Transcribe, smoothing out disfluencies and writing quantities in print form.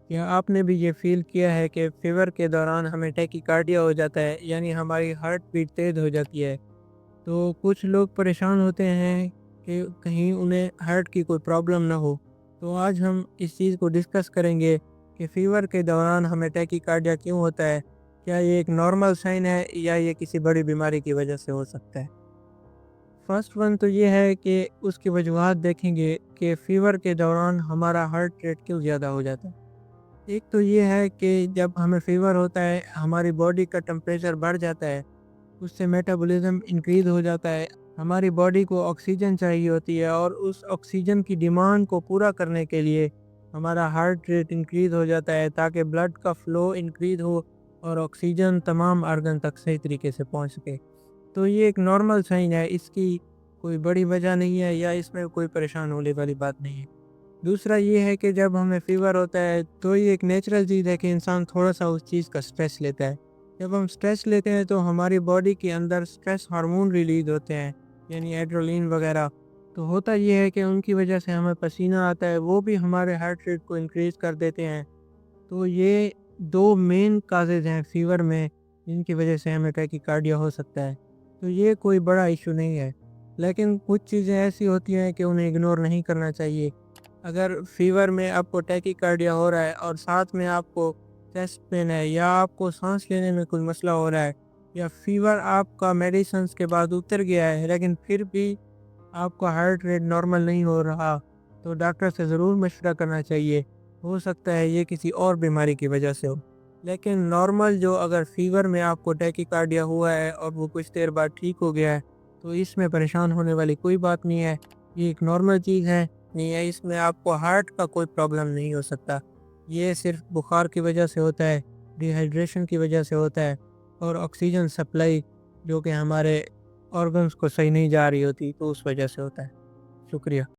کیا آپ نے بھی یہ فیل کیا ہے کہ فیور کے دوران ہمیں ٹیکیکارڈیا ہو جاتا ہے، یعنی ہماری ہارٹ بیٹ تیز ہو جاتی ہے؟ تو کچھ لوگ پریشان ہوتے ہیں کہ کہیں انہیں ہارٹ کی کوئی پرابلم نہ ہو۔ تو آج ہم اس چیز کو ڈسکس کریں گے کہ فیور کے دوران ہمیں ٹیکیکارڈیا کیوں ہوتا ہے، کیا یہ ایک نارمل سائن ہے یا یہ کسی بڑی بیماری کی وجہ سے ہو سکتا ہے۔ فرسٹ ون تو یہ ہے کہ اس کی وجوہات دیکھیں گے کہ فیور کے دوران ہمارا ہارٹ ریٹ کیوں زیادہ ہو جاتا ہے۔ ایک تو یہ ہے کہ جب ہمیں فیور ہوتا ہے ہماری باڈی کا ٹمپریچر بڑھ جاتا ہے، اس سے میٹابولزم انکریز ہو جاتا ہے۔ ہماری باڈی کو آکسیجن چاہیے ہوتی ہے اور اس آکسیجن کی ڈیمانڈ کو پورا کرنے کے لیے ہمارا ہارٹ ریٹ انکریز ہو جاتا ہے تاکہ بلڈ کا فلو انکریز ہو اور آکسیجن تمام آرگن تک صحیح طریقے سے پہنچ سکے۔ تو یہ ایک نارمل سائن ہے، اس کی کوئی بڑی وجہ نہیں ہے یا اس میں کوئی پریشان ہونے والی بات نہیں ہے۔ دوسرا یہ ہے کہ جب ہمیں فیور ہوتا ہے تو یہ ایک نیچرل چیز ہے کہ انسان تھوڑا سا اس چیز کا سٹریس لیتا ہے۔ جب ہم سٹریس لیتے ہیں تو ہماری باڈی کے اندر سٹریس ہارمون ریلیز ہوتے ہیں، یعنی ایڈرولین وغیرہ۔ تو ہوتا یہ ہے کہ ان کی وجہ سے ہمیں پسینہ آتا ہے، وہ بھی ہمارے ہارٹ ریٹ کو انکریز کر دیتے ہیں۔ تو یہ دو مین کازز ہیں فیور میں جن کی وجہ سے ہمیں ٹیکیکارڈیا ہو سکتا ہے۔ تو یہ کوئی بڑا ایشو نہیں ہے، لیکن کچھ چیزیں ایسی ہوتی ہیں کہ انہیں اگنور نہیں کرنا چاہیے۔ اگر فیور میں آپ کو ٹیکیکارڈیا ہو رہا ہے اور ساتھ میں آپ کو چیسٹ پین ہے یا آپ کو سانس لینے میں کوئی مسئلہ ہو رہا ہے یا فیور آپ کا میڈیسنز کے بعد اتر گیا ہے لیکن پھر بھی آپ کا ہارٹ ریٹ نارمل نہیں ہو رہا، تو ڈاکٹر سے ضرور مشورہ کرنا چاہیے۔ ہو سکتا ہے یہ کسی اور بیماری کی وجہ سے ہو، لیکن نارمل جو اگر فیور میں آپ کو ٹیکیکارڈیا ہوا ہے اور وہ کچھ دیر بعد ٹھیک ہو گیا ہے تو اس میں پریشان ہونے والی کوئی بات نہیں ہے۔ یہ ایک نارمل چیز ہے، نہیں ہے اس میں آپ کو ہارٹ کا کوئی پرابلم نہیں ہو سکتا۔ یہ صرف بخار کی وجہ سے ہوتا ہے، ڈی ہائیڈریشن کی وجہ سے ہوتا ہے اور آکسیجن سپلائی جو کہ ہمارے آرگنز کو صحیح نہیں جا رہی ہوتی تو اس وجہ سے ہوتا ہے۔ شکریہ۔